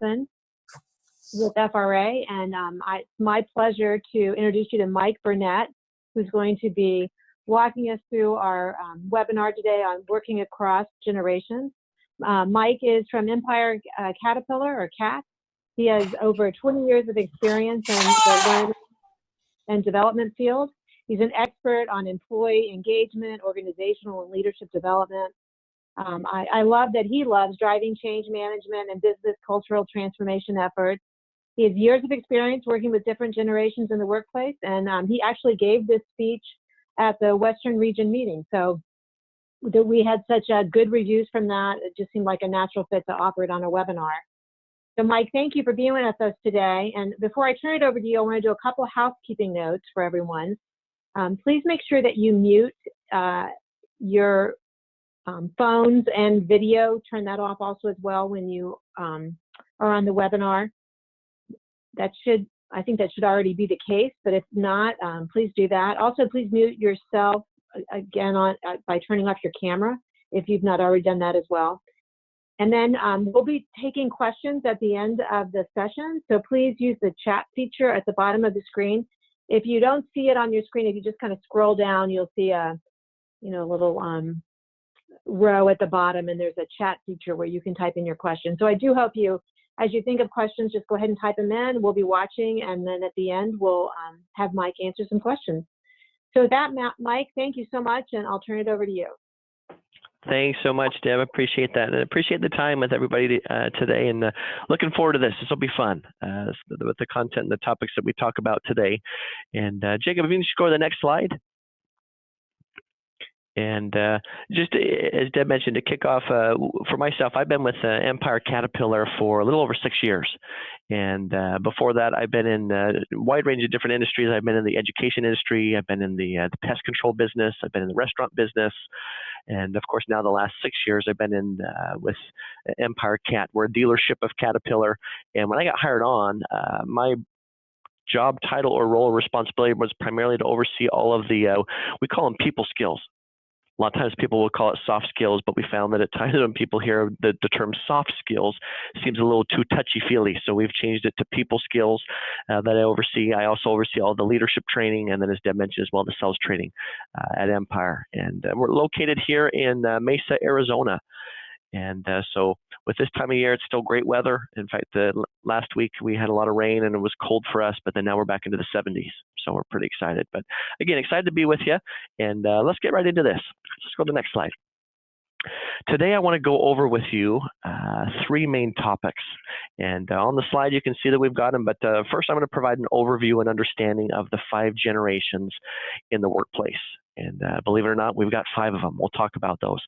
Johnson with FRA, and it's my pleasure to introduce you to Mike Burnett, who's going to be walking us through our webinar today on working across generations. Mike is from Empire Caterpillar, or CAT. He has over 20 years of experience in the learning and development field. He's an expert on employee engagement, organizational and leadership development. I love that he loves driving change management and business cultural transformation efforts. He has years of experience working with different generations in the workplace, and he actually gave this speech at the Western Region meeting. So we had such good reviews from that. It just seemed like a natural fit to offer it on a webinar. So Mike, thank you for being with us today. And before I turn it over to you, I want to do a couple of housekeeping notes for everyone. Please make sure that you mute your phones and video. Turn that off also as well when you are on the webinar. I think that should already be the case, but if not, please do that. Also, please mute yourself again by turning off your camera if you've not already done that as well. And then we'll be taking questions at the end of the session, so please use the chat feature at the bottom of the screen. If you don't see it on your screen, if you just kind of scroll down, you'll see a little row at the bottom, and there's a chat feature where you can type in your questions. So I do hope you, as you think of questions, just go ahead and type them in. We'll be watching, and then at the end, we'll have Mike answer some questions. So with that, Mike, thank you so much, and I'll turn it over to you. Thanks so much, Deb. Appreciate that, and appreciate the time with everybody today, and looking forward to this. This will be fun with the content and the topics that we talk about today. And Jacob, if you can just go to the next slide. And just as Deb mentioned, to kick off, for myself, I've been with Empire Caterpillar for a little over 6 years. And before that, I've been in a wide range of different industries. I've been in the education industry. I've been in the pest control business. I've been in the restaurant business. And of course, now the last 6 years, I've been in with Empire Cat. We're a dealership of Caterpillar. And when I got hired on, my job title or role or responsibility was primarily to oversee all of the, we call them people skills. A lot of times people will call it soft skills, but we found that at times when people hear the term soft skills, it seems a little too touchy-feely. So we've changed it to people skills that I oversee. I also oversee all the leadership training, and then as Deb mentioned as well, the sales training at Empire. And we're located here in Mesa, Arizona. And so with this time of year, it's still great weather. In fact, last week we had a lot of rain and it was cold for us, but then now we're back into the 70s. So we're pretty excited. But again, excited to be with you. And let's get right into this. Let's go to the next slide. Today, I want to go over with you 3 main topics. And on the slide, you can see that we've got them. But first, I'm going to provide an overview and understanding of the 5 generations in the workplace. And believe it or not, we've got 5 of them. We'll talk about those.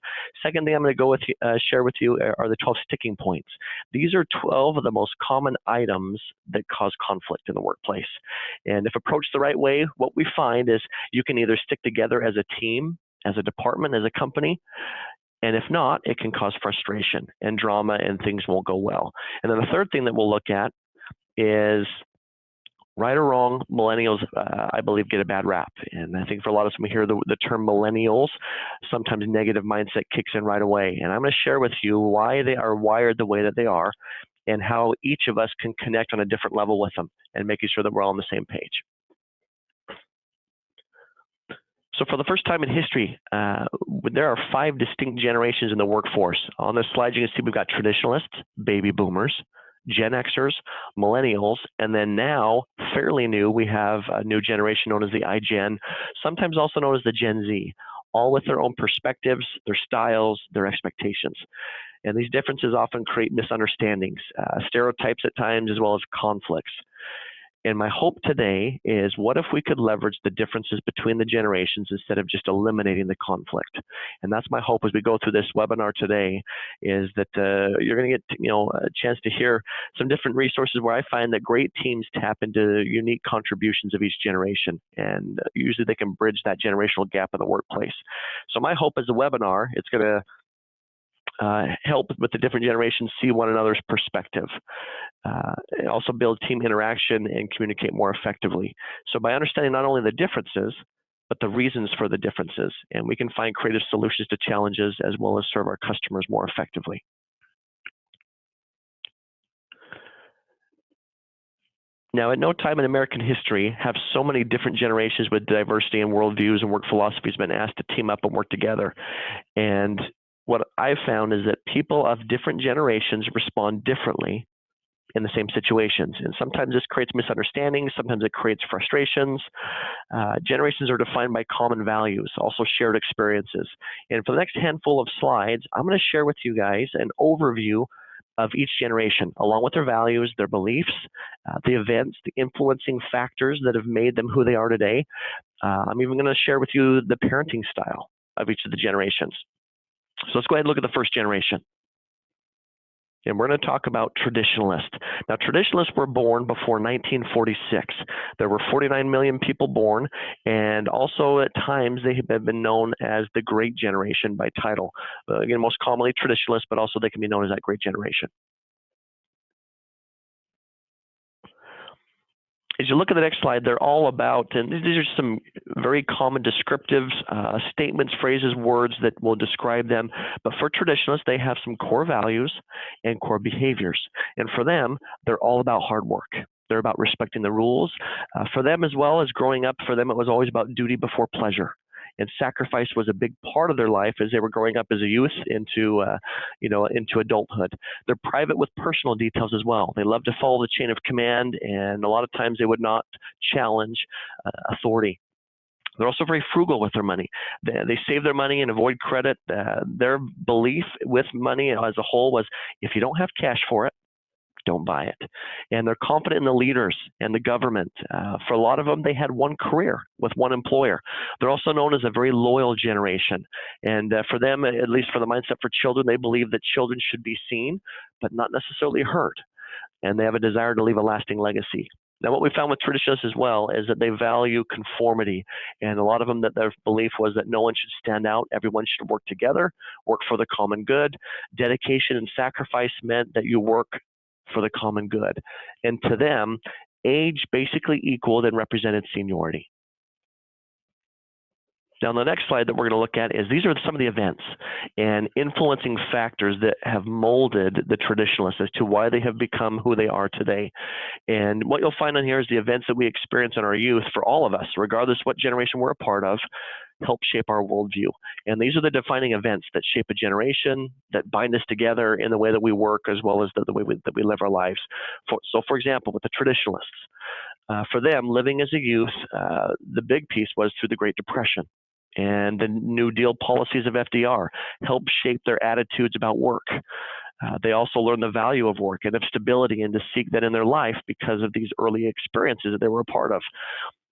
Second thing I'm going to go with you, share with you are the 12 sticking points. These are 12 of the most common items that cause conflict in the workplace. And if approached the right way, what we find is you can either stick together as a team, as a department, as a company, and if not, it can cause frustration and drama and things won't go well. And then the third thing that we'll look at is, right or wrong, millennials, I believe, get a bad rap. And I think for a lot of us, when we hear the term millennials, sometimes negative mindset kicks in right away. And I'm going to share with you why they are wired the way that they are and how each of us can connect on a different level with them and making sure that we're all on the same page. So for the first time in history, there are 5 distinct generations in the workforce. On this slide, you can see we've got traditionalists, baby boomers, Gen Xers, millennials, and then now, fairly new, we have a new generation known as the iGen, sometimes also known as the Gen Z, all with their own perspectives, their styles, their expectations. And these differences often create misunderstandings, stereotypes at times, as well as conflicts. And my hope today is, what if we could leverage the differences between the generations instead of just eliminating the conflict? And that's my hope as we go through this webinar today, is that you're going to get a chance to hear some different resources where I find that great teams tap into unique contributions of each generation, and usually they can bridge that generational gap in the workplace. So my hope as a webinar, it's going to help with the different generations see one another's perspective. Also build team interaction and communicate more effectively. So by understanding not only the differences, but the reasons for the differences, and we can find creative solutions to challenges as well as serve our customers more effectively. Now, at no time in American history have so many different generations with diversity and worldviews and work philosophies been asked to team up and work together. And what I've found is that people of different generations respond differently in the same situations. And sometimes this creates misunderstandings, sometimes it creates frustrations. Generations are defined by common values, also shared experiences. And for the next handful of slides, I'm going to share with you guys an overview of each generation, along with their values, their beliefs, the events, the influencing factors that have made them who they are today. I'm even going to share with you the parenting style of each of the generations. So let's go ahead and look at the first generation. And we're going to talk about traditionalists. Now, traditionalists were born before 1946. There were 49 million people born, and also at times they have been known as the Great Generation by title. Again, most commonly traditionalists, but also they can be known as that Great Generation. As you look at the next slide, they're all about, and these are some very common descriptives, statements, phrases, words that will describe them. But for traditionalists, they have some core values and core behaviors. And for them, they're all about hard work. They're about respecting the rules. For them, as well as growing up, for them, it was always about duty before pleasure. And sacrifice was a big part of their life as they were growing up as a youth into adulthood. They're private with personal details as well. They love to follow the chain of command, and a lot of times they would not challenge authority. They're also very frugal with their money. They save their money and avoid credit. Their belief with money as a whole was, if you don't have cash for it, don't buy it. And they're confident in the leaders and the government. For a lot of them, they had one career with one employer. They're also known as a very loyal generation. And for them, at least for the mindset for children, they believe that children should be seen, but not necessarily heard. And they have a desire to leave a lasting legacy. Now, what we found with traditionalists as well is that they value conformity. And a lot of them, that their belief was that no one should stand out. Everyone should work together, work for the common good. Dedication and sacrifice meant that you work for the common good. And to them, age basically equaled and represented seniority. Now, the next slide that we're going to look at is these are some of the events and influencing factors that have molded the traditionalists as to why they have become who they are today. And what you'll find on here is the events that we experience in our youth for all of us, regardless what generation we're a part of, help shape our worldview. And these are the defining events that shape a generation, that bind us together in the way that we work, as well as the way that we live our lives. So, for example, with the traditionalists, for them, living as a youth, the big piece was through the Great Depression. And the New Deal policies of FDR helped shape their attitudes about work. They also learned the value of work and of stability, and to seek that in their life because of these early experiences that they were a part of.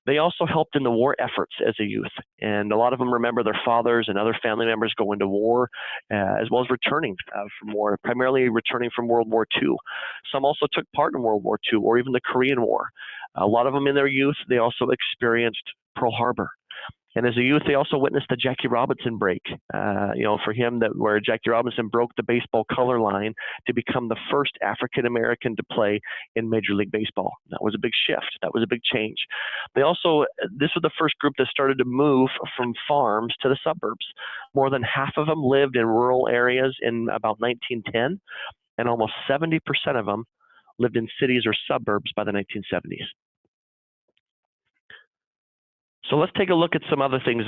They also helped in the war efforts as a youth, and a lot of them remember their fathers and other family members going to war, as well as returning from war, primarily returning from World War II. Some also took part in World War II or even the Korean War. A lot of them in their youth, they also experienced Pearl Harbor. And as a youth, they also witnessed the Jackie Robinson break. For him, where Jackie Robinson broke the baseball color line to become the first African American to play in Major League Baseball. That was a big shift. That was a big change. This was the first group that started to move from farms to the suburbs. More than half of them lived in rural areas in about 1910, and almost 70% of them lived in cities or suburbs by the 1970s. So let's take a look at some other things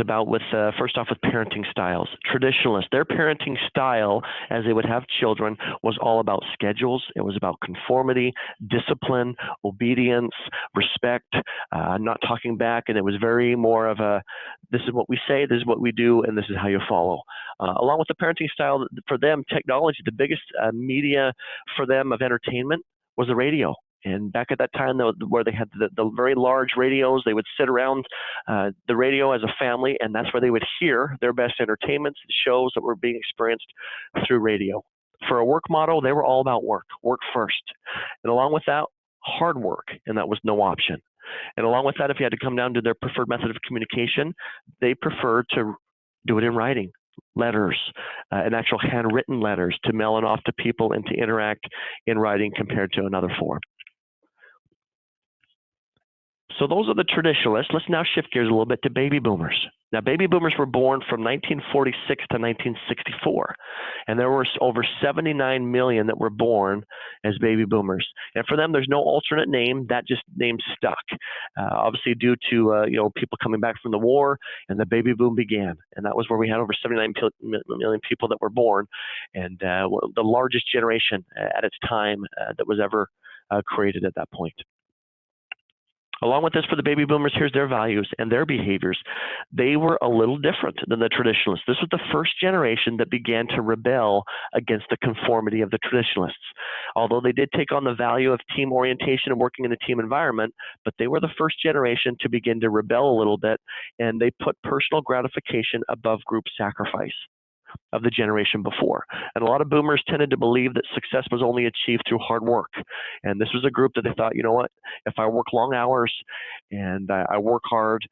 first off with parenting styles. Traditionalists, their parenting style, as they would have children, was all about schedules. It was about conformity, discipline, obedience, respect, not talking back, and it was very more of a, this is what we say, this is what we do, and this is how you follow. Along with the parenting style, for them, technology, the biggest media for them of entertainment was the radio. And back at that time, where they had the very large radios, they would sit around the radio as a family, and that's where they would hear their best entertainments, the shows that were being experienced through radio. For a work model, they were all about work first. And along with that, hard work, and that was no option. And along with that, if you had to come down to their preferred method of communication, they preferred to do it in writing. Letters, and actual handwritten letters to mail it off to people and to interact in writing compared to another form. So those are the traditionalists. Let's now shift gears a little bit to baby boomers. Now, baby boomers were born from 1946 to 1964, and there were over 79 million that were born as baby boomers. And for them, there's no alternate name. That just name stuck, obviously due to people coming back from the war, and the baby boom began. And that was where we had over 79 million people that were born, and the largest generation at its time that was ever created at that point. Along with this, for the baby boomers, here's their values and their behaviors. They were a little different than the traditionalists. This was the first generation that began to rebel against the conformity of the traditionalists. Although they did take on the value of team orientation and working in a team environment, but they were the first generation to begin to rebel a little bit, and they put personal gratification above group sacrifice of the generation before. And a lot of boomers tended to believe that success was only achieved through hard work. And this was a group that they thought, you know what, if I work long hours and I work hard,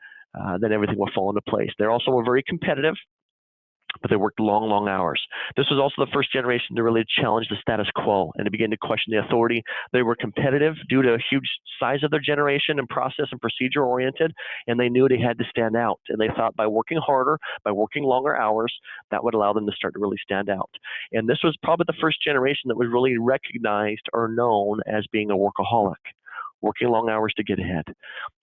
then everything will fall into place. They also were very competitive, but they worked long, long hours. This was also the first generation to really challenge the status quo and to begin to question the authority. They were competitive due to a huge size of their generation and process and procedure oriented, and they knew they had to stand out. And they thought by working harder, by working longer hours, that would allow them to start to really stand out. And this was probably the first generation that was really recognized or known as being a workaholic, working long hours to get ahead.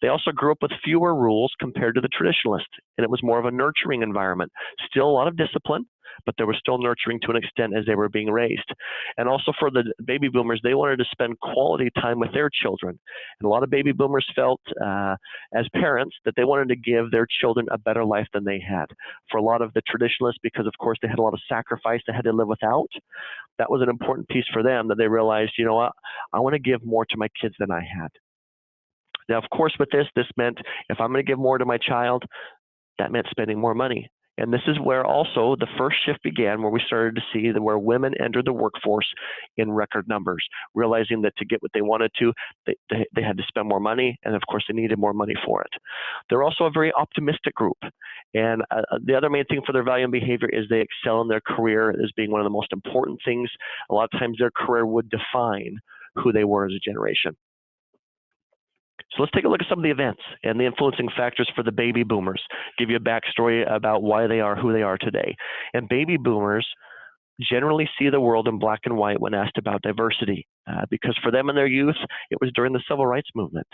They also grew up with fewer rules compared to the traditionalists, and it was more of a nurturing environment. Still a lot of discipline, but there was still nurturing to an extent as they were being raised. And also for the baby boomers, they wanted to spend quality time with their children. And a lot of baby boomers felt as parents that they wanted to give their children a better life than they had. For a lot of the traditionalists, because of course they had a lot of sacrifice they had to live without, that was an important piece for them, that they realized, you know what, I want to give more to my kids than I had. Now, of course, with this meant if I'm going to give more to my child, that meant spending more money. And this is where also the first shift began, where we started to see that where women entered the workforce in record numbers, realizing that to get what they wanted to, they had to spend more money, and of course they needed more money for it. They're also a very optimistic group. And the other main thing for their value and behavior is they excel in their career as being one of the most important things. A lot of times their career would define who they were as a generation. So let's take a look at some of the events and the influencing factors for the baby boomers, give you a backstory about why they are who they are today. And baby boomers generally see the world in black and white when asked about diversity, because for them in their youth, it was during the civil rights movement.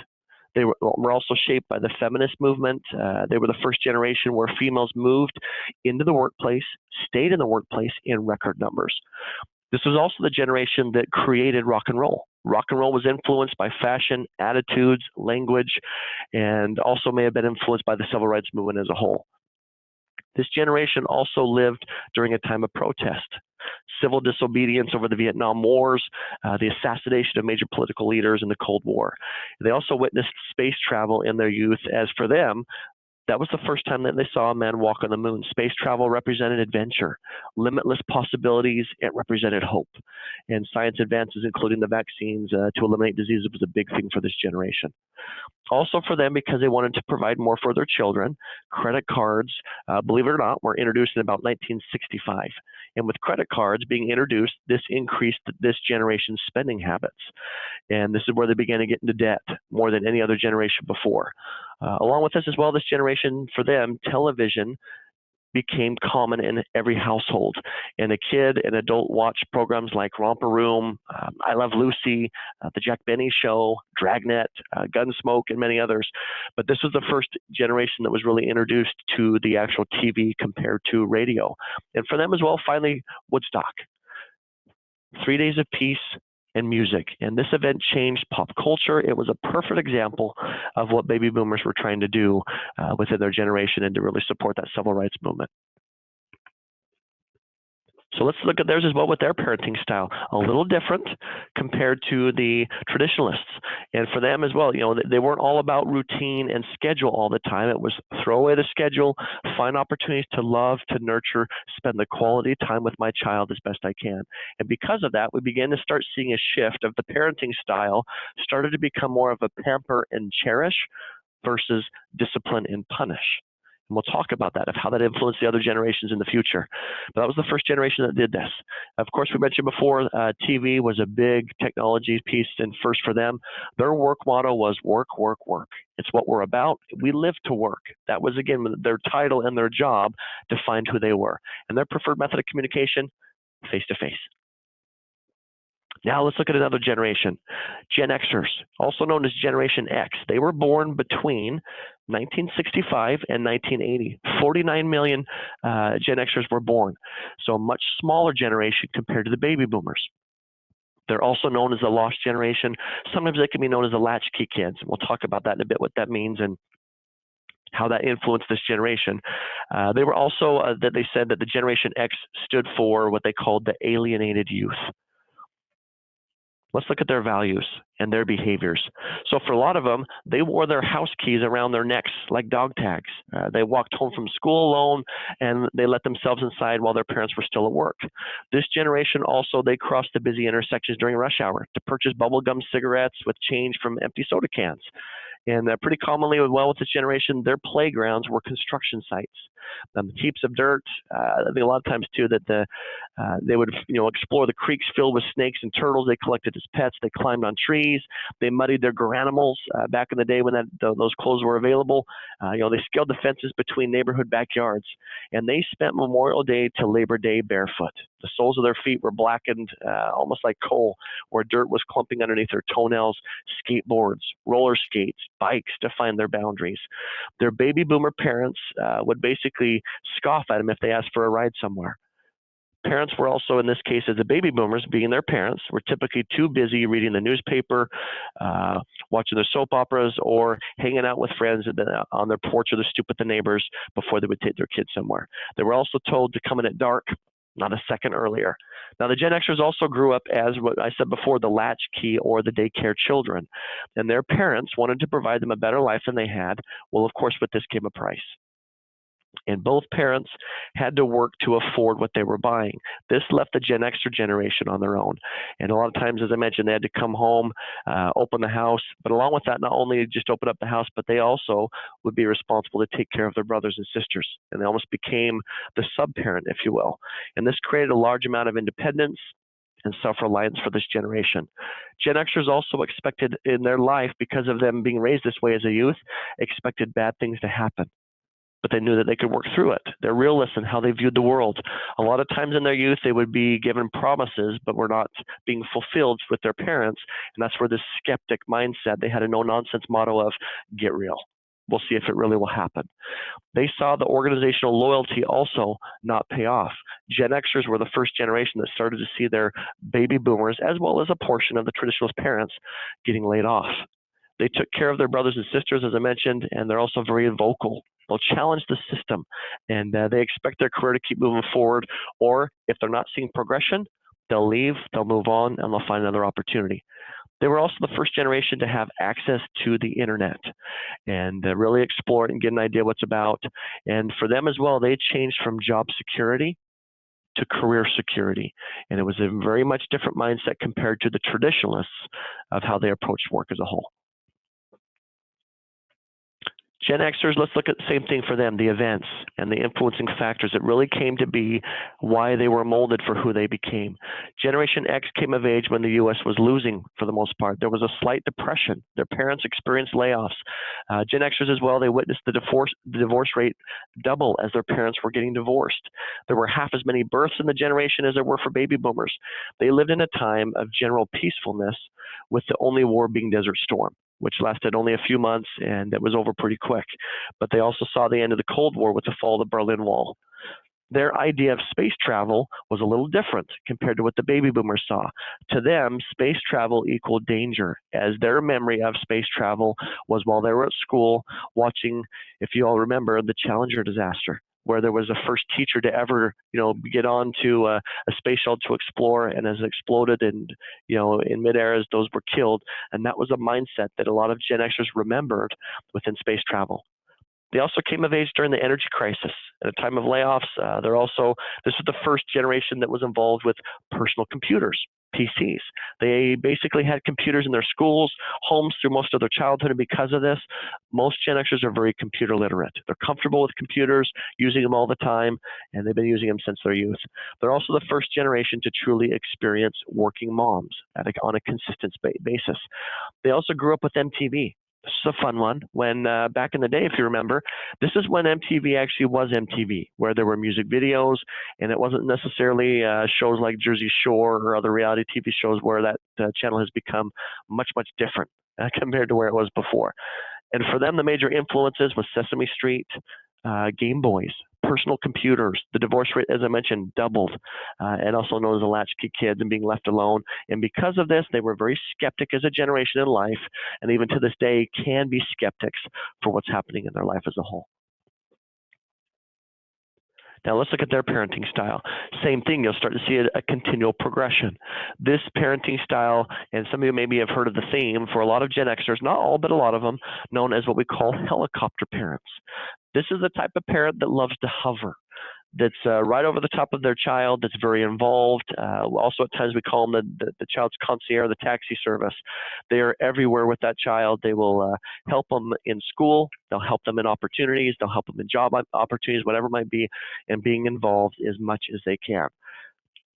They were also shaped by the feminist movement. They were the first generation where females moved into the workplace, stayed in the workplace in record numbers. This was also the generation that created rock and roll. Rock and roll was influenced by fashion, attitudes, language, and also may have been influenced by the civil rights movement as a whole. This generation also lived during a time of protest, civil disobedience over the Vietnam Wars, the assassination of major political leaders in the Cold War. They also witnessed space travel in their youth, as for them, that was the first time that they saw a man walk on the moon. Space travel represented adventure, limitless possibilities. It represented hope. And science advances, including the vaccines to eliminate diseases, was a big thing for this generation. Also for them, because they wanted to provide more for their children, credit cards, believe it or not, were introduced in about 1965. And with credit cards being introduced, this increased this generation's spending habits. And this is where they began to get into debt more than any other generation before. Along with this as well, this generation, for them, television became common in every household. And a kid and adult watched programs like Romper Room, I Love Lucy, The Jack Benny Show, Dragnet, Gunsmoke, and many others. But this was the first generation that was really introduced to the actual TV compared to radio. And for them as well, finally, Woodstock. 3 days of peace and music. And this event changed pop culture. It was a perfect example of what baby boomers were trying to do within their generation and to really support that civil rights movement. So let's look at theirs as well with their parenting style. A little different compared to the traditionalists. And for them as well, you know, they weren't all about routine and schedule all the time. It was throw away the schedule, find opportunities to love, to nurture, spend the quality time with my child as best I can. And because of that, we began to start seeing a shift of the parenting style started to become more of a pamper and cherish versus discipline and punish. And we'll talk about that, of how that influenced the other generations in the future. But that was the first generation that did this. Of course, we mentioned before, TV was a big technology piece, and first for them, their work motto was work, work, work. It's what we're about. We live to work. That was, again, their title and their job defined who they were. And their preferred method of communication, face-to-face. Now let's look at another generation, Gen Xers, also known as Generation X. They were born between 1965 and 1980. 49 million Gen Xers were born, so a much smaller generation compared to the baby boomers. They're also known as the lost generation. Sometimes they can be known as the latchkey kids. We'll talk about that in a bit, what that means and how that influenced this generation. They were also, that they said that the Generation X stood for what they called the alienated youth. Let's look at their values and their behaviors. So for a lot of them, they wore their house keys around their necks like dog tags. They walked home from school alone, and they let themselves inside while their parents were still at work. This generation also, they crossed the busy intersections during rush hour to purchase bubblegum cigarettes with change from empty soda cans. And pretty commonly, with this generation, their playgrounds were construction sites. Heaps of dirt. I think a lot of times too that they would explore the creeks filled with snakes and turtles they collected as pets. They climbed on trees. They muddied their garanimals back in the day when those clothes were available. They scaled the fences between neighborhood backyards, and they spent Memorial Day to Labor Day barefoot. The soles of their feet were blackened almost like coal, where dirt was clumping underneath their toenails. Skateboards, roller skates, bikes defined their boundaries. Their baby boomer parents would basically scoff at them if they asked for a ride somewhere. Parents were also, in this case, as the baby boomers, being their parents, were typically too busy reading the newspaper, watching their soap operas, or hanging out with friends on their porch or the stoop with the neighbors before they would take their kids somewhere. They were also told to come in at dark, not a second earlier. Now, the Gen Xers also grew up as what I said before, the latchkey or the daycare children. And their parents wanted to provide them a better life than they had. Well, of course, with this came a price. And both parents had to work to afford what they were buying. This left the Gen Xer generation on their own. And a lot of times, as I mentioned, they had to come home, open the house. But along with that, not only just open up the house, but they also would be responsible to take care of their brothers and sisters. And they almost became the sub-parent, if you will. And this created a large amount of independence and self-reliance for this generation. Gen Xers also expected in their life, because of them being raised this way as a youth, expected bad things to happen. But they knew that they could work through it. They're realists in how they viewed the world. A lot of times in their youth, they would be given promises, but were not being fulfilled with their parents. And that's where this skeptic mindset, they had a no-nonsense motto of, get real. We'll see if it really will happen. They saw the organizational loyalty also not pay off. Gen Xers were the first generation that started to see their baby boomers, as well as a portion of the traditionalist parents, getting laid off. They took care of their brothers and sisters, as I mentioned, and they're also very vocal. They'll challenge the system, and they expect their career to keep moving forward, or if they're not seeing progression, they'll leave, they'll move on, and they'll find another opportunity. They were also the first generation to have access to the internet and really explore it and get an idea what's about. And for them as well, they changed from job security to career security. And it was a very much different mindset compared to the traditionalists of how they approached work as a whole. Gen Xers, let's look at the same thing for them, the events and the influencing factors that really came to be why they were molded for who they became. Generation X came of age when the U.S. was losing for the most part. There was a slight depression. Their parents experienced layoffs. Gen Xers as well, they witnessed the divorce rate double as their parents were getting divorced. There were half as many births in the generation as there were for baby boomers. They lived in a time of general peacefulness, with the only war being Desert Storm, which lasted only a few months, and it was over pretty quick. But they also saw the end of the Cold War with the fall of the Berlin Wall. Their idea of space travel was a little different compared to what the baby boomers saw. To them, space travel equaled danger, as their memory of space travel was while they were at school watching, if you all remember, the Challenger disaster, where there was the first teacher to ever, get on to a space shuttle to explore, and as it exploded and, in midair as those were killed. And that was a mindset that a lot of Gen Xers remembered within space travel. They also came of age during the energy crisis. At a time of layoffs, this was the first generation that was involved with personal computers. PCs. They basically had computers in their schools, homes through most of their childhood, and because of this, most Gen Xers are very computer literate. They're comfortable with computers, using them all the time, and they've been using them since their youth. They're also the first generation to truly experience working moms on a consistent basis. They also grew up with MTV. This is a fun one. When back in the day, if you remember, this is when MTV actually was MTV, where there were music videos, and it wasn't necessarily shows like Jersey Shore or other reality TV shows where that channel has become much, much different compared to where it was before. And for them, the major influences was Sesame Street, Game Boys, personal computers. The divorce rate, as I mentioned, doubled, and also known as the latchkey kids and being left alone. And because of this, they were very skeptic as a generation in life, and even to this day can be skeptics for what's happening in their life as a whole. Now let's look at their parenting style. Same thing, you'll start to see a continual progression. This parenting style, and some of you maybe have heard of the theme for a lot of Gen Xers, not all, but a lot of them, known as what we call helicopter parents. This is the type of parent that loves to hover, that's right over the top of their child, that's very involved. Also at times we call them the child's concierge, the taxi service. They are everywhere with that child. They will help them in school. They'll help them in opportunities. They'll help them in job opportunities, whatever it might be, and being involved as much as they can.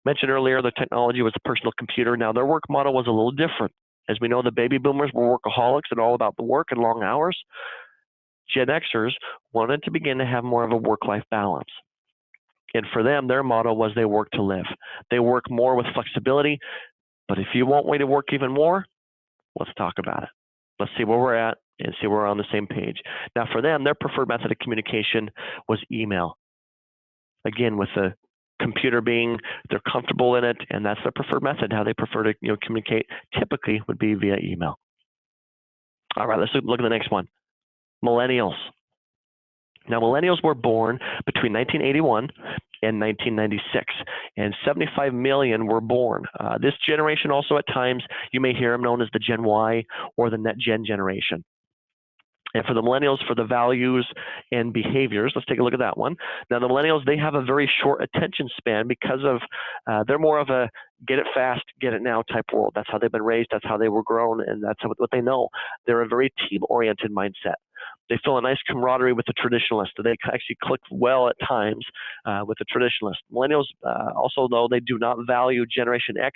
Mentioned earlier, the technology was a personal computer. Now their work model was a little different. As we know, the baby boomers were workaholics and all about the work and long hours. Gen Xers wanted to begin to have more of a work-life balance. And for them, their motto was they work to live. They work more with flexibility, but if you want way to work even more, let's talk about it. Let's see where we're at and see where we're on the same page. Now for them, their preferred method of communication was email. Again, with the computer being, they're comfortable in it, and that's their preferred method. How they prefer to communicate typically would be via email. All right, let's look at the next one. Millennials. Now, millennials were born between 1981 and 1996, and 75 million were born. This generation also at times, you may hear them known as the Gen Y or the Net Gen generation. And for the millennials, for the values and behaviors, let's take a look at that one. Now, the millennials, they have a very short attention span because of, they're more of a get it fast, get it now type world. That's how they've been raised, that's how they were grown, and that's what they know. They're a very team-oriented mindset. They feel a nice camaraderie with the traditionalist. They actually click well at times with the traditionalist. Millennials also, though, they do not value Generation X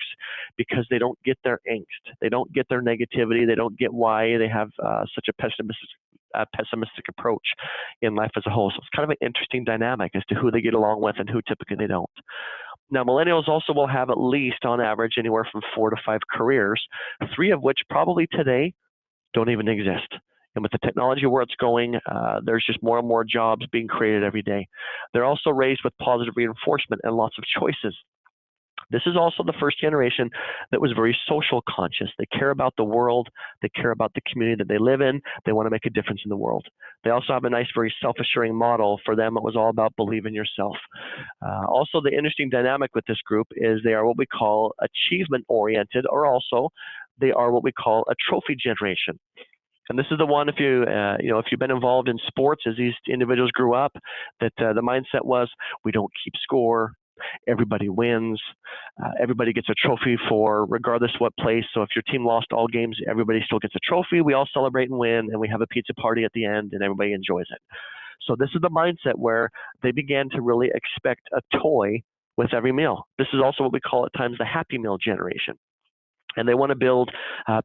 because they don't get their angst. They don't get their negativity. They don't get why they have such a pessimistic approach in life as a whole. So it's kind of an interesting dynamic as to who they get along with and who typically they don't. Now, millennials also will have at least, on average, anywhere from 4 to 5 careers, 3 of which probably today don't even exist. And with the technology where it's going, there's just more and more jobs being created every day. They're also raised with positive reinforcement and lots of choices. This is also the first generation that was very social conscious. They care about the world. They care about the community that they live in. They want to make a difference in the world. They also have a nice, very self-assuring model. For them, it was all about believe in yourself. Also, the interesting dynamic with this group is they are what we call achievement-oriented, or also they are what we call a trophy generation. And this is the one, if if you've been involved in sports as these individuals grew up, that the mindset was, we don't keep score, everybody wins, everybody gets a trophy for regardless what place. So if your team lost all games, everybody still gets a trophy. We all celebrate and win, and we have a pizza party at the end, and everybody enjoys it. So this is the mindset where they began to really expect a toy with every meal. This is also what we call at times the Happy Meal generation. And they want to build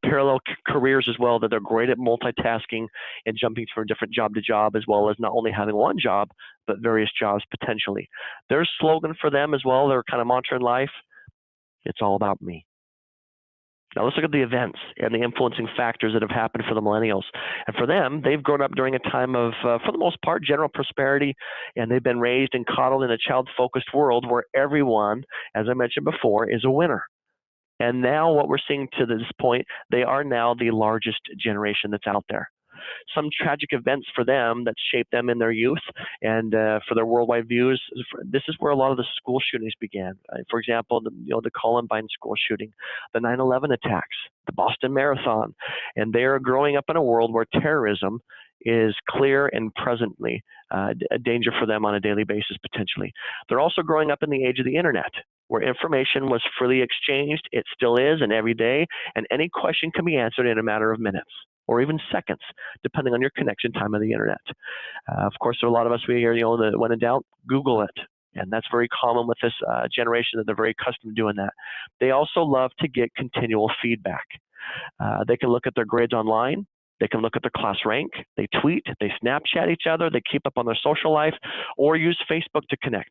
parallel careers as well, that they're great at multitasking and jumping from different job to job, as well as not only having one job, but various jobs potentially. Their slogan for them as well, their kind of mantra in life, it's all about me. Now let's look at the events and the influencing factors that have happened for the millennials. And for them, they've grown up during a time of, for the most part, general prosperity, and they've been raised and coddled in a child-focused world where everyone, as I mentioned before, is a winner. And now what we're seeing to this point, they are now the largest generation that's out there. Some tragic events for them that shaped them in their youth and for their worldwide views, this is where a lot of the school shootings began. For example, the Columbine school shooting, the 9/11 attacks, the Boston Marathon. And they are growing up in a world where terrorism is clear and presently a danger for them on a daily basis potentially. They're also growing up in the age of the internet. where information was freely exchanged. It still is, and every day, and any question can be answered in a matter of minutes or even seconds, depending on your connection time of the internet. Of course, there are a lot of us, we hear, that when in doubt, Google it. And that's very common with this generation, that they're very accustomed to doing that. They also love to get continual feedback. They can look at their grades online. They can look at their class rank. They tweet. They Snapchat each other. They keep up on their social life, or use Facebook to connect.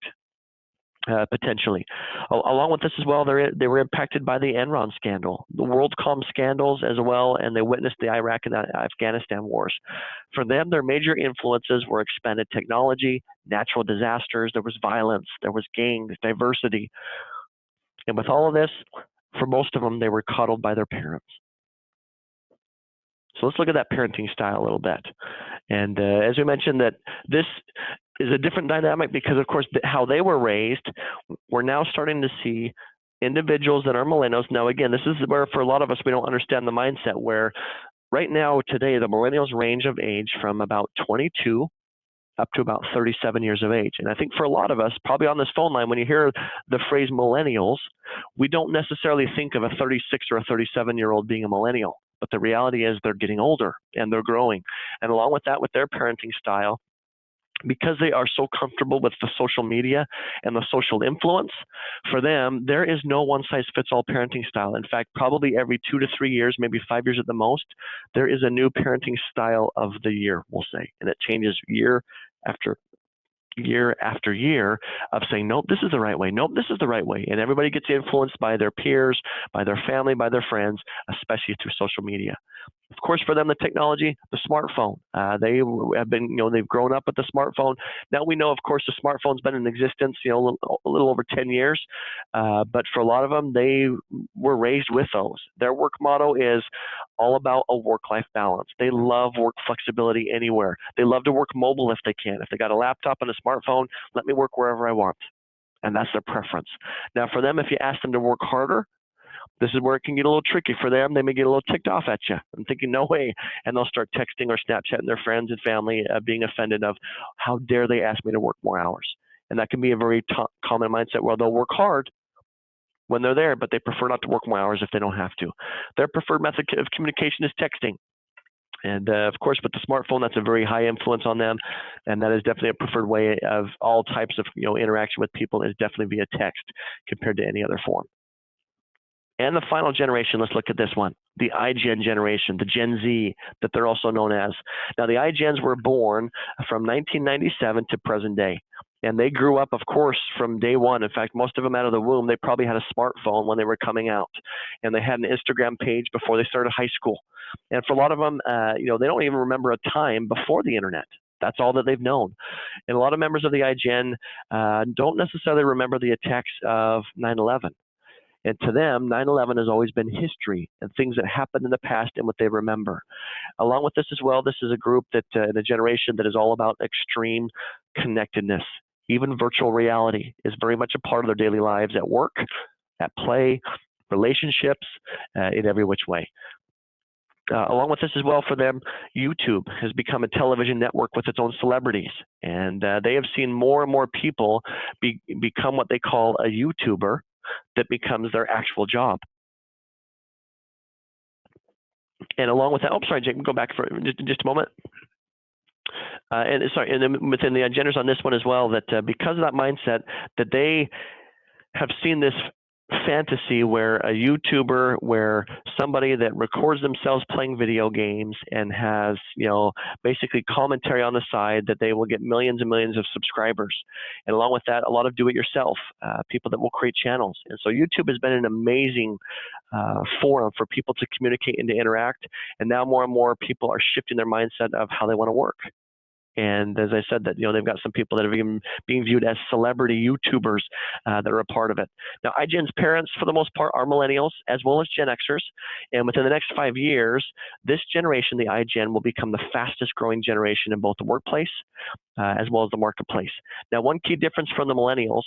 Potentially. Along with this as well, they were impacted by the Enron scandal, the WorldCom scandals as well, and they witnessed the Iraq and Afghanistan wars. For them, their major influences were expanded technology, natural disasters, there was violence, there was gangs, diversity. And with all of this, for most of them, they were coddled by their parents. So let's look at that parenting style a little bit. And as we mentioned, that this is a different dynamic because, of course, how they were raised, we're now starting to see individuals that are millennials. Now, again, this is where for a lot of us, we don't understand the mindset where right now, today, the millennials range of age from about 22 up to about 37 years of age. And I think for a lot of us, probably on this phone line, when you hear the phrase millennials, we don't necessarily think of a 36 or a 37-year-old being a millennial. But the reality is they're getting older and they're growing. And along with that, with their parenting style, because they are so comfortable with the social media and the social influence, for them, there is no one-size-fits-all parenting style. In fact, probably every 2 to 3 years, maybe 5 years at the most, there is a new parenting style of the year, we'll say. And it changes year after year of saying, nope, this is the right way. Nope, this is the right way. And everybody gets influenced by their peers, by their family, by their friends, especially through social media. Of course, for them, the technology, the smartphone. They have been, they've grown up with the smartphone. Now we know, of course, the smartphone's been in existence, a little over 10 years. But for a lot of them, they were raised with those. Their work motto is all about a work-life balance. They love work flexibility anywhere. They love to work mobile if they can. If they got a laptop and a smartphone, let me work wherever I want. And that's their preference. Now, for them, if you ask them to work harder, this is where it can get a little tricky for them. They may get a little ticked off at you. I'm thinking, no way. And they'll start texting or Snapchatting their friends and family, being offended of, how dare they ask me to work more hours? And that can be a very common mindset where they'll work hard when they're there, but they prefer not to work more hours if they don't have to. Their preferred method of communication is texting. And of course, with the smartphone, that's a very high influence on them. And that is definitely a preferred way of all types of interaction with people, is definitely via text compared to any other form. And the final generation, let's look at this one, the iGen generation, the Gen Z that they're also known as. Now, the iGens were born from 1997 to present day. And they grew up, of course, from day one. In fact, most of them out of the womb, they probably had a smartphone when they were coming out. And they had an Instagram page before they started high school. And for a lot of them, they don't even remember a time before the internet. That's all that they've known. And a lot of members of the iGen don't necessarily remember the attacks of 9/11. And to them, 9/11 has always been history and things that happened in the past and what they remember. Along with this as well, this is a group that, in a generation that is all about extreme connectedness. Even virtual reality is very much a part of their daily lives at work, at play, relationships, in every which way. Along with this as well, for them, YouTube has become a television network with its own celebrities. And they have seen more and more people become what they call a YouTuber that becomes their actual job. And along with that, oh, sorry, Jake, go back for just a moment. And then within the agendas on this one as well, that because of that mindset, that they have seen this fantasy where a YouTuber, where somebody that records themselves playing video games and has, basically commentary on the side, that they will get millions and millions of subscribers. And along with that, a lot of do-it-yourself, people that will create channels. And so YouTube has been an amazing forum for people to communicate and to interact. And now more and more people are shifting their mindset of how they want to work. And as I said, that they've got some people that are even being viewed as celebrity YouTubers that are a part of it. Now, iGen's parents, for the most part, are millennials as well as Gen Xers. And within the next 5 years, this generation, the iGen, will become the fastest growing generation in both the workplace as well as the marketplace. Now, one key difference from the millennials,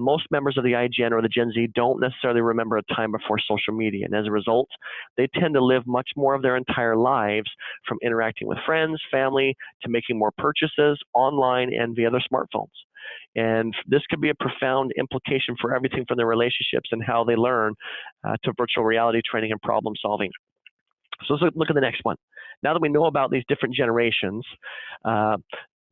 most members of the iGen or the Gen Z don't necessarily remember a time before social media. And as a result, they tend to live much more of their entire lives from interacting with friends, family, to making more purchases online and via their smartphones. And this could be a profound implication for everything from their relationships and how they learn to virtual reality training and problem solving. So let's look at the next one. Now that we know about these different generations,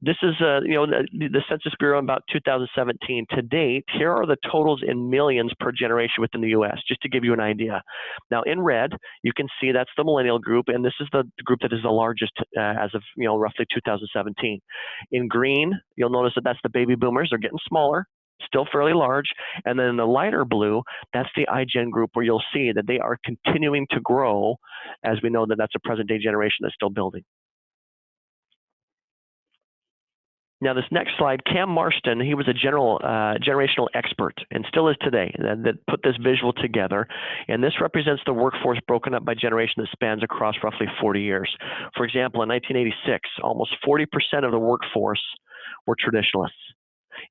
this is the Census Bureau in about 2017. To date, here are the totals in millions per generation within the U.S., just to give you an idea. Now, in red, you can see that's the millennial group, and this is the group that is the largest as of roughly 2017. In green, you'll notice that that's the baby boomers. They're getting smaller, still fairly large. And then in the lighter blue, that's the iGen group, where you'll see that they are continuing to grow, as we know that that's a present-day generation that's still building. Now, this next slide, Cam Marston, he was a generational expert and still is today that put this visual together. And this represents the workforce broken up by generation that spans across roughly 40 years. For example, in 1986, almost 40% of the workforce were traditionalists,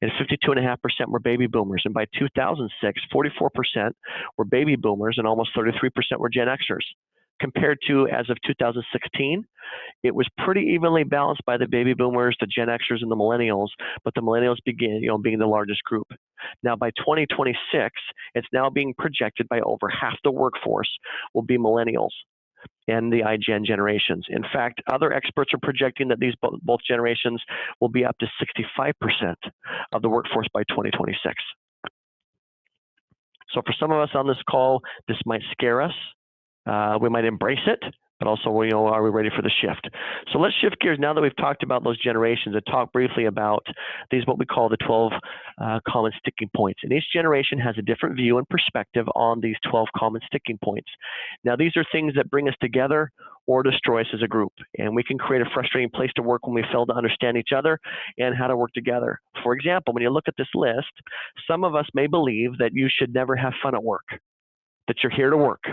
and 52.5% were baby boomers. And by 2006, 44% were baby boomers and almost 33% were Gen Xers. Compared to, as of 2016, it was pretty evenly balanced by the baby boomers, the Gen Xers, and the millennials, but the millennials being the largest group. Now, by 2026, it's now being projected by over half the workforce will be millennials and the iGen generations. In fact, other experts are projecting that these both generations will be up to 65% of the workforce by 2026. So for some of us on this call, this might scare us. We might embrace it, but also, are we ready for the shift? So let's shift gears now that we've talked about those generations and talk briefly about these, what we call the 12 common sticking points. And each generation has a different view and perspective on these 12 common sticking points. Now, these are things that bring us together or destroy us as a group. And we can create a frustrating place to work when we fail to understand each other and how to work together. For example, when you look at this list, some of us may believe that you should never have fun at work, that you're here to work.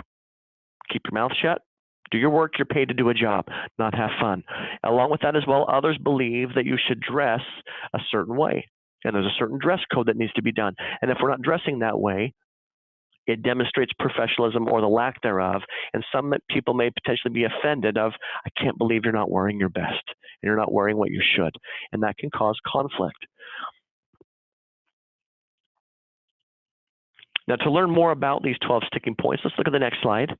Keep your mouth shut, do your work, you're paid to do a job, not have fun. Along with that as well, others believe that you should dress a certain way, and there's a certain dress code that needs to be done. And if we're not dressing that way, it demonstrates professionalism or the lack thereof, and some people may potentially be offended of, I can't believe you're not wearing your best, and you're not wearing what you should, and that can cause conflict. Now, to learn more about these 12 sticking points, let's look at the next slide.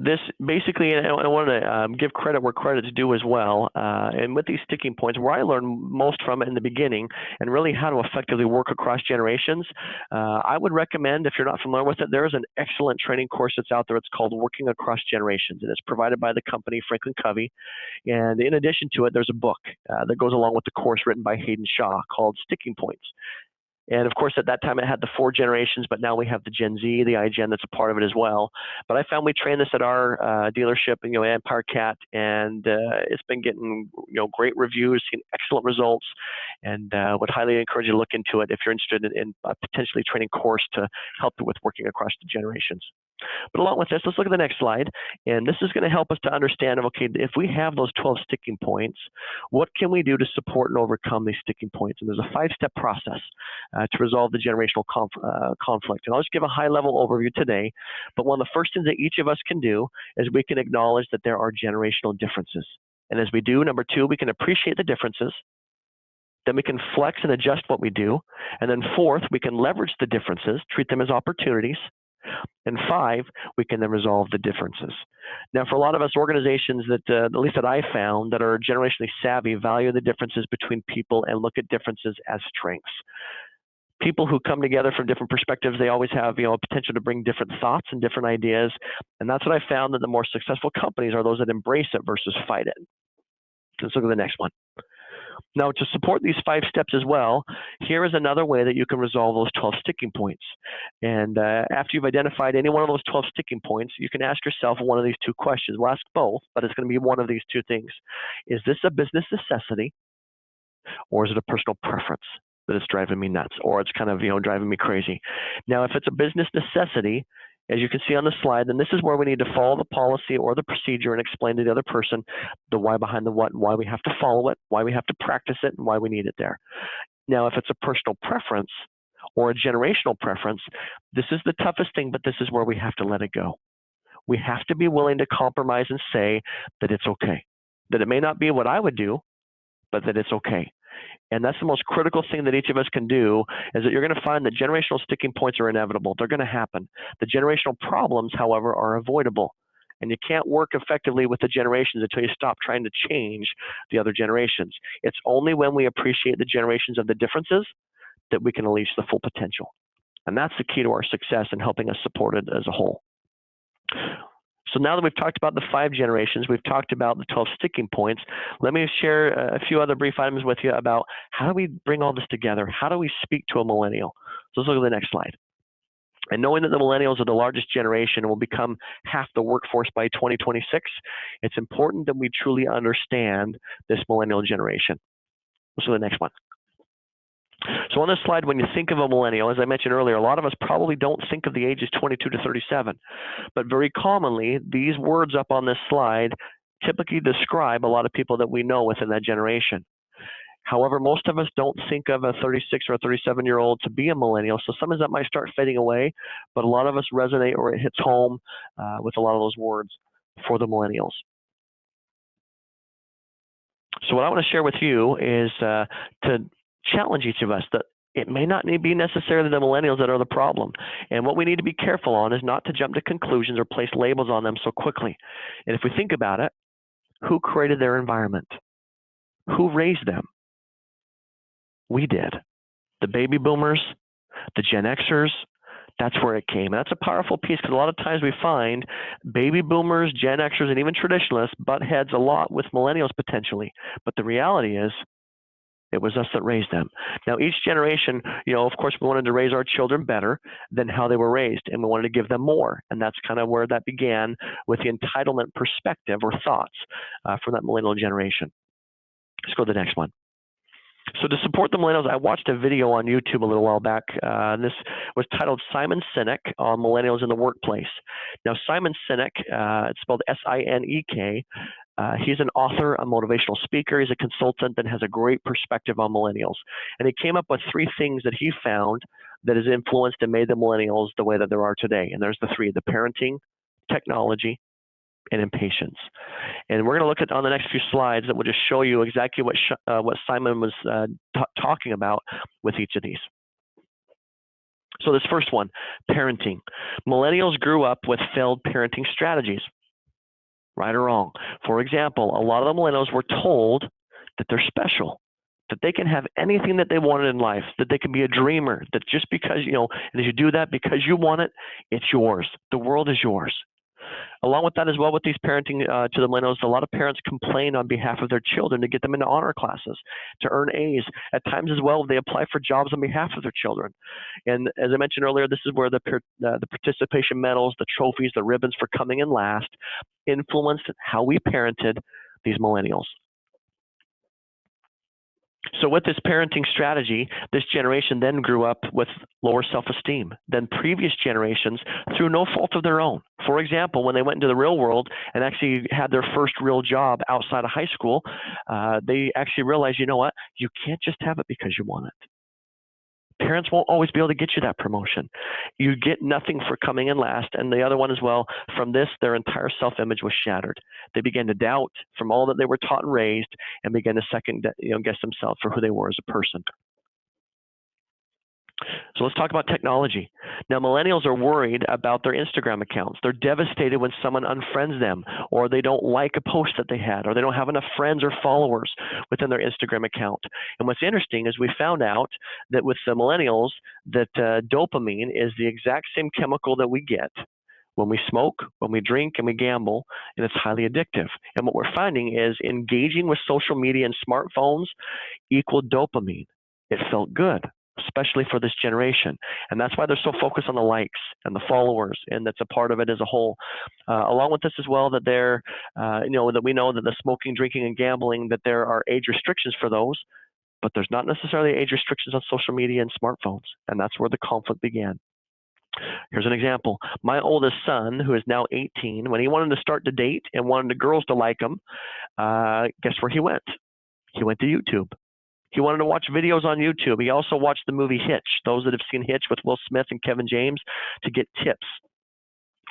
This basically, and I want to give credit where credit's due as well. And with these sticking points, where I learned most from it in the beginning, and really how to effectively work across generations, I would recommend, if you're not familiar with it, there is an excellent training course that's out there. It's called Working Across Generations, and it's provided by the company Franklin Covey. And in addition to it, there's a book that goes along with the course written by Hayden Shaw called Sticking Points. And of course, at that time, it had the 4 generations, but now we have the Gen Z, the iGen that's a part of it as well. But I found we trained this at our dealership, Empire Cat, and it's been getting great reviews, seen excellent results, and would highly encourage you to look into it if you're interested in a potentially training course to help you with working across the generations. But along with this, let's look at the next slide. And this is going to help us to understand, okay, if we have those 12 sticking points, what can we do to support and overcome these sticking points? And there's a 5-step process to resolve the generational conflict. And I'll just give a high-level overview today. But one of the first things that each of us can do is we can acknowledge that there are generational differences. And as we do, number 2, we can appreciate the differences. Then we can flex and adjust what we do. And then 4th, we can leverage the differences, treat them as opportunities. And 5, we can then resolve the differences. Now, for a lot of us, organizations that, at least that I found, that are generationally savvy, value the differences between people and look at differences as strengths. People who come together from different perspectives, they always have, a potential to bring different thoughts and different ideas. And that's what I found, that the more successful companies are those that embrace it versus fight it. Let's look at the next one. Now, to support these 5 steps as well, here is another way that you can resolve those 12 sticking points. And after you've identified any one of those 12 sticking points, you can ask yourself one of these 2 questions. We'll ask both, but it's going to be one of these 2 things. Is this a business necessity, or is it a personal preference that is driving me nuts, or it's kind of, driving me crazy? Now, if it's a business necessity, as you can see on the slide, then this is where we need to follow the policy or the procedure and explain to the other person the why behind the what, and why we have to follow it, why we have to practice it, and why we need it there. Now, if it's a personal preference or a generational preference, this is the toughest thing, but this is where we have to let it go. We have to be willing to compromise and say that it's okay, that it may not be what I would do, but that it's okay. And that's the most critical thing that each of us can do, is that you're going to find that generational sticking points are inevitable. They're going to happen. The generational problems, however, are avoidable. And you can't work effectively with the generations until you stop trying to change the other generations. It's only when we appreciate the generations of the differences that we can unleash the full potential. And that's the key to our success in helping us support it as a whole. So now that we've talked about the 5 generations, we've talked about the 12 sticking points, let me share a few other brief items with you about how do we bring all this together? How do we speak to a millennial? So let's look at the next slide. And knowing that the millennials are the largest generation and will become half the workforce by 2026, it's important that we truly understand this millennial generation. Let's go to the next one. So on this slide, when you think of a millennial, as I mentioned earlier, a lot of us probably don't think of the ages 22 to 37. But very commonly, these words up on this slide typically describe a lot of people that we know within that generation. However, most of us don't think of a 36 or a 37-year-old to be a millennial, so some of that might start fading away, but a lot of us resonate, or it hits home with a lot of those words for the millennials. So what I want to share with you is to challenge each of us that it may not be necessarily the millennials that are the problem. And what we need to be careful on is not to jump to conclusions or place labels on them so quickly. And if we think about it, who created their environment? Who raised them? We did. The baby boomers, the Gen Xers, that's where it came. And that's a powerful piece, because a lot of times we find baby boomers, Gen Xers, and even traditionalists butt heads a lot with millennials potentially. But the reality is, it was us that raised them. Now, each generation, of course, we wanted to raise our children better than how they were raised, and we wanted to give them more. And that's kind of where that began, with the entitlement perspective or thoughts from that millennial generation. Let's go to the next one. So to support the millennials, I watched a video on YouTube a little while back. This was titled Simon Sinek on Millennials in the Workplace. Now, Simon Sinek, it's spelled S-I-N-E-K. He's an author, a motivational speaker. He's a consultant that has a great perspective on millennials. And he came up with 3 things that he found that has influenced and made the millennials the way that there are today. And there's the 3, the parenting, technology, and impatience. And we're going to look at on the next few slides that will just show you exactly what Simon was talking about with each of these. So this first one, parenting. Millennials grew up with failed parenting strategies, right or wrong. For example, a lot of the millennials were told that they're special, that they can have anything that they wanted in life, that they can be a dreamer, that just because, and if you do that because you want it, it's yours. The world is yours. Along with that as well, with these parenting to the millennials, a lot of parents complain on behalf of their children to get them into honor classes, to earn A's. At times as well, they apply for jobs on behalf of their children. And as I mentioned earlier, this is where the participation medals, the trophies, the ribbons for coming in last influenced how we parented these millennials. So with this parenting strategy, this generation then grew up with lower self-esteem than previous generations through no fault of their own. For example, when they went into the real world and actually had their first real job outside of high school, they actually realized, you know what, you can't just have it because you want it. Parents won't always be able to get you that promotion. You get nothing for coming in last. And the other one as well, from this, their entire self-image was shattered. They began to doubt from all that they were taught and raised, and began to second guess themselves for who they were as a person. So let's talk about technology. Now, millennials are worried about their Instagram accounts. They're devastated when someone unfriends them, or they don't like a post that they had, or they don't have enough friends or followers within their Instagram account. And what's interesting is we found out that with the millennials, that dopamine is the exact same chemical that we get when we smoke, when we drink, and we gamble, and it's highly addictive. And what we're finding is engaging with social media and smartphones equaled dopamine. It felt good, especially for this generation. And that's why they're so focused on the likes and the followers, and that's a part of it as a whole. Along with this as well, that they're, that we know that the smoking, drinking, and gambling, that there are age restrictions for those, but there's not necessarily age restrictions on social media and smartphones. And that's where the conflict began. Here's an example. My oldest son, who is now 18, when he wanted to start to date and wanted the girls to like him, guess where he went? He went to YouTube. He wanted to watch videos on YouTube. He also watched the movie Hitch, those that have seen Hitch with Will Smith and Kevin James, to get tips.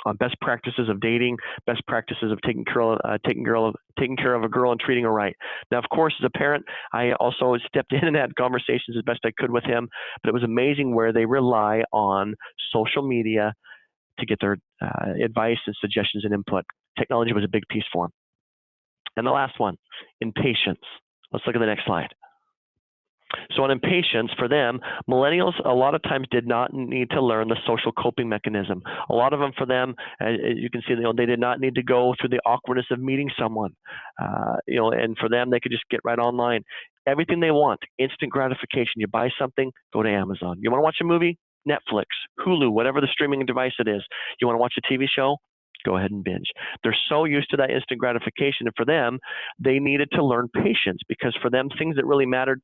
on best practices of dating, best practices of taking care of a girl and treating her right. Now, of course, as a parent, I also stepped in and had conversations as best I could with him, but it was amazing where they rely on social media to get their advice and suggestions and input. Technology was a big piece for him. And the last one, impatience. Let's look at the next slide. So on impatience, for them, millennials a lot of times did not need to learn the social coping mechanism. A lot of them, for them, as you can see, they did not need to go through the awkwardness of meeting someone. And for them, they could just get right online. Everything they want, instant gratification. You buy something, go to Amazon. You want to watch a movie? Netflix, Hulu, whatever the streaming device it is. You want to watch a TV show? Go ahead and binge. They're so used to that instant gratification, and for them, they needed to learn patience, because for them, things that really mattered,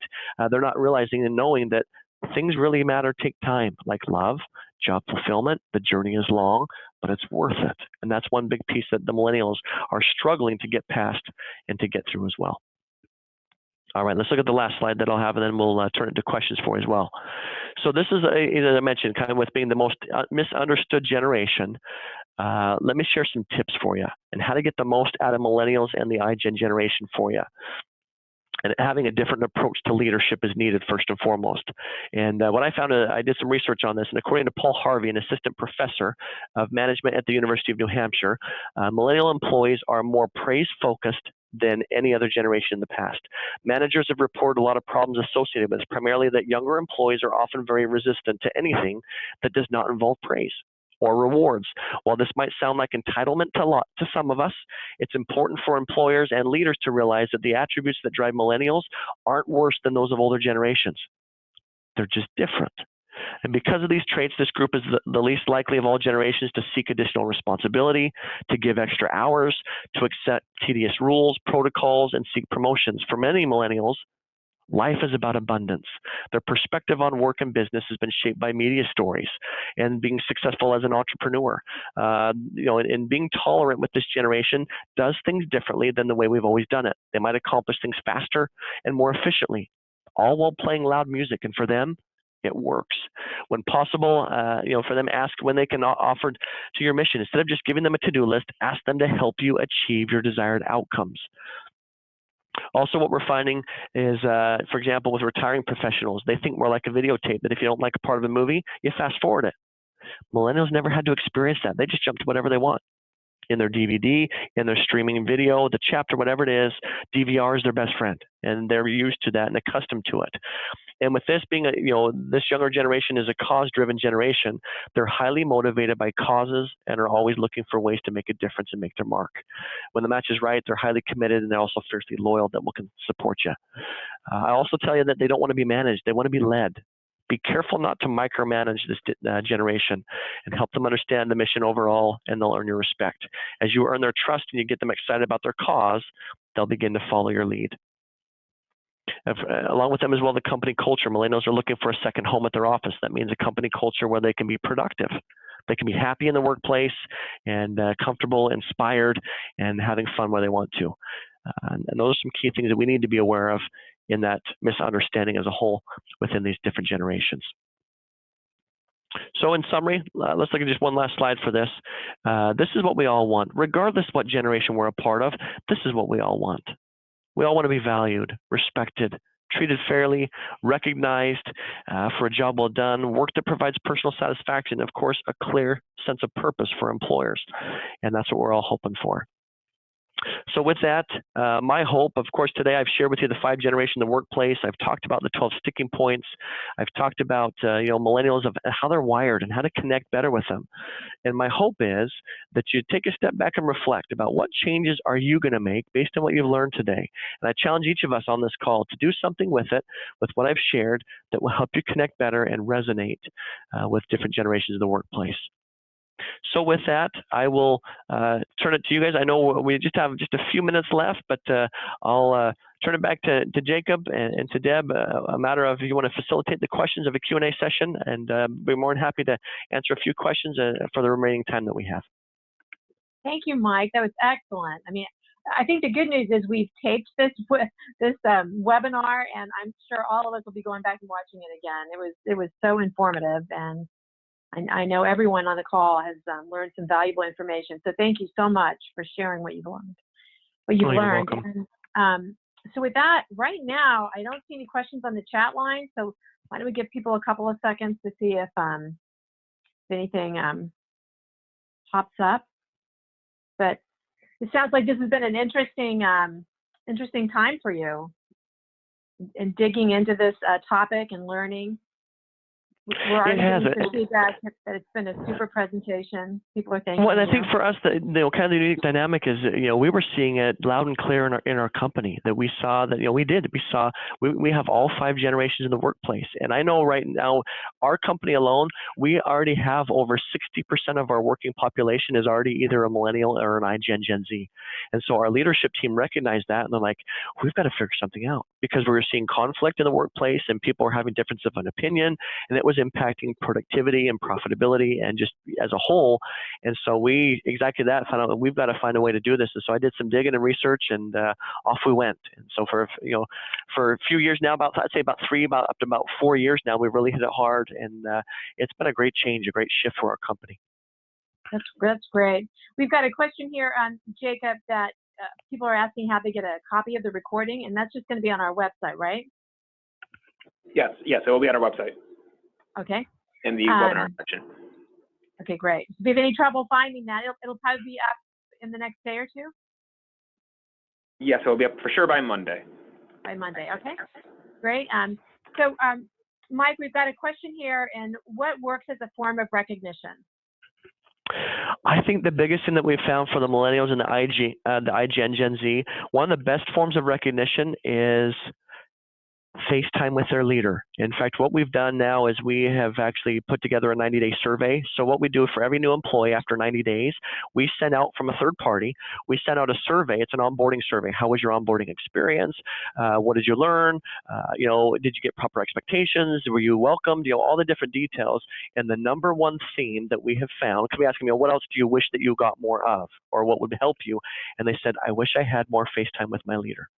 they're not realizing and knowing that things really matter take time, like love, job fulfillment. The journey is long, but it's worth it. And that's one big piece that the millennials are struggling to get past and to get through as well. All right, let's look at the last slide that I'll have, and then we'll turn it to questions for you as well. So this is, as I mentioned, kind of with being the most misunderstood generation. Let me share some tips for you and how to get the most out of millennials and the iGen generation for you. And having a different approach to leadership is needed first and foremost. And what I found, I did some research on this, and according to Paul Harvey, an assistant professor of management at the University of New Hampshire, millennial employees are more praise-focused than any other generation in the past. Managers have reported a lot of problems associated with this, primarily that younger employees are often very resistant to anything that does not involve praise or rewards. While this might sound like entitlement to some of us, it's important for employers and leaders to realize that the attributes that drive millennials aren't worse than those of older generations. They're just different. And because of these traits, this group is the least likely of all generations to seek additional responsibility, to give extra hours, to accept tedious rules, protocols, and seek promotions. For many millennials, life is about abundance. Their perspective on work and business has been shaped by media stories and being successful as an entrepreneur. And being tolerant with this generation does things differently than the way we've always done it. They might accomplish things faster and more efficiently, all while playing loud music. And for them, it works. When possible, for them, ask when they can offer to your mission. Instead of just giving them a to-do list, ask them to help you achieve your desired outcomes. Also, what we're finding is, for example, with retiring professionals, they think more like a videotape, that if you don't like a part of a movie, you fast forward it. Millennials never had to experience that. They just jump to whatever they want. In their DVD, in their streaming video, the chapter, whatever it is, DVR is their best friend, and they're used to that and accustomed to it. And with this being, this younger generation is a cause-driven generation, they're highly motivated by causes and are always looking for ways to make a difference and make their mark. When the match is right, they're highly committed, and they're also fiercely loyal that can support you. I also tell you that they don't want to be managed. They want to be led. Be careful not to micromanage this generation, and help them understand the mission overall, and they'll earn your respect. As you earn their trust and you get them excited about their cause, they'll begin to follow your lead. Along with them as well, the company culture. Millennials are looking for a second home at their office. That means a company culture where they can be productive. They can be happy in the workplace and comfortable, inspired, and having fun where they want to. And those are some key things that we need to be aware of in that misunderstanding as a whole within these different generations. So in summary, let's look at just one last slide for this. This is what we all want. Regardless what generation we're a part of, this is what we all want. We all want to be valued, respected, treated fairly, recognized for a job well done, work that provides personal satisfaction, of course, a clear sense of purpose for employers. And that's what we're all hoping for. So with that, my hope, of course, today I've shared with you the 5 generations of the workplace. I've talked about the 12 sticking points. I've talked about millennials, of how they're wired and how to connect better with them. And my hope is that you take a step back and reflect about what changes are you going to make based on what you've learned today. And I challenge each of us on this call to do something with it, with what I've shared, that will help you connect better and resonate with different generations of the workplace. So with that, I will turn it to you guys. I know we just have just a few minutes left, but I'll turn it back to Jacob and to Deb. A matter of if you want to facilitate the questions of a Q&A session, and be more than happy to answer a few questions for the remaining time that we have. Thank you, Mike. That was excellent. I mean, I think the good news is we've taped this webinar, and I'm sure all of us will be going back and watching it again. It was so informative, and I know everyone on the call has learned some valuable information. So thank you so much for sharing what you've learned. You're welcome. And, so with that, right now, I don't see any questions on the chat line. So why don't we give people a couple of seconds to see if anything pops up. But it sounds like this has been an interesting time for you in digging into this topic and learning. We're already getting some feedback that it's been a super presentation. People are thanking you. Well, and I think for us, kind of the unique dynamic is, we were seeing it loud and clear in our company that we saw that, we have all 5 generations in the workplace. And I know right now, our company alone, we already have over 60% of our working population is already either a millennial or an Gen Z. And so our leadership team recognized that, and they're like, we've got to figure something out, because we were seeing conflict in the workplace and people were having differences of an opinion, and it was impacting productivity and profitability and just as a whole. And so we exactly that found out that we've got to find a way to do this. And so I did some digging and research, and off we went. And so for a few years now, up to about 4 years now, we've really hit it hard, and it's been a great change, a great shift for our company. That's great. We've got a question here on Jacob that people are asking how they get a copy of the recording, and that's just going to be on our website, right? Yes, it will be on our website. Okay. In the webinar section. Okay, great. If you have any trouble finding that, it'll probably be up in the next day or two? Yes, it will be up for sure by Monday. By Monday, okay. Great. Mike, we've got a question here, and what works as a form of recognition? I think the biggest thing that we've found for the millennials and the Gen Z, one of the best forms of recognition is FaceTime with their leader. In fact, what we've done now is we have actually put together a 90-day survey. So what we do for every new employee after 90 days, we send out from a third party, we send out a survey. It's an onboarding survey. How was your onboarding experience? What did you learn? Did you get proper expectations? Were you welcomed? All the different details. And the number one theme that we have found, because we asked them, what else do you wish that you got more of, or what would help you? And they said, I wish I had more FaceTime with my leader.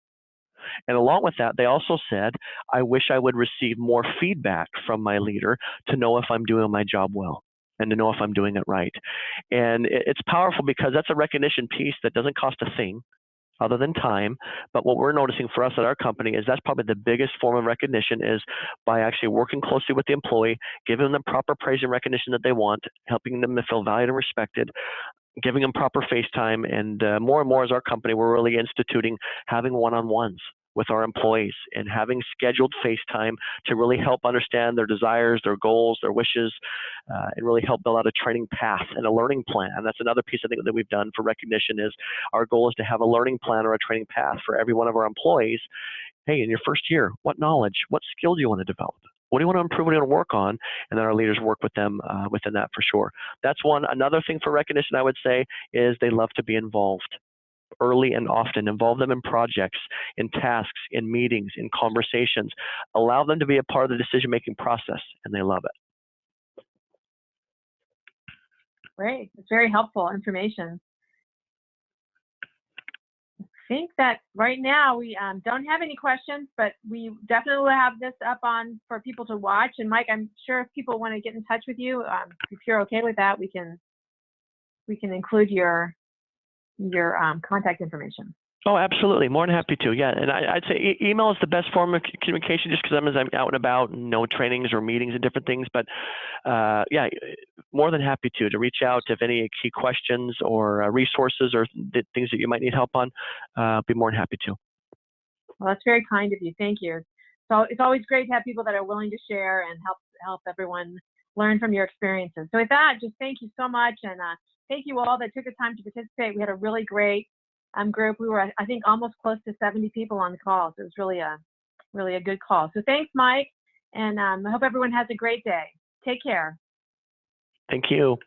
And along with that, they also said, I wish I would receive more feedback from my leader to know if I'm doing my job well and to know if I'm doing it right. And it's powerful because that's a recognition piece that doesn't cost a thing other than time. But what we're noticing for us at our company is that's probably the biggest form of recognition, is by actually working closely with the employee, giving them proper praise and recognition that they want, helping them to feel valued and respected, giving them proper FaceTime, and more as our company, we're really instituting having one-on-ones with our employees and having scheduled FaceTime to really help understand their desires, their goals, their wishes, and really help build out a training path and a learning plan. That's another piece I think that we've done for recognition, is our goal is to have a learning plan or a training path for every one of our employees. Hey, in your first year, what knowledge, what skill do you want to develop? What do you want to improve? What do you want to work on? And then our leaders work with them within that for sure. That's one. Another thing for recognition, I would say, is they love to be involved early and often. Involve them in projects, in tasks, in meetings, in conversations. Allow them to be a part of the decision-making process, and they love it. Great. It's very helpful information. I think that right now we don't have any questions, but we definitely will have this up on for people to watch. And Mike, I'm sure if people want to get in touch with you, if you're okay with that, we can include your contact information. Oh, absolutely. More than happy to. Yeah. And I'd say email is the best form of communication, just because I'm out and about, trainings or meetings and different things. But yeah, more than happy to reach out if any key questions or resources or things that you might need help on. Be more than happy to. Well, that's very kind of you. Thank you. So it's always great to have people that are willing to share and help everyone learn from your experiences. So with that, just thank you so much. And thank you all that took the time to participate. We had a really great group. We were, I think, almost close to 70 people on the call. So it was really a good call. So thanks, Mike. And I hope everyone has a great day. Take care. Thank you.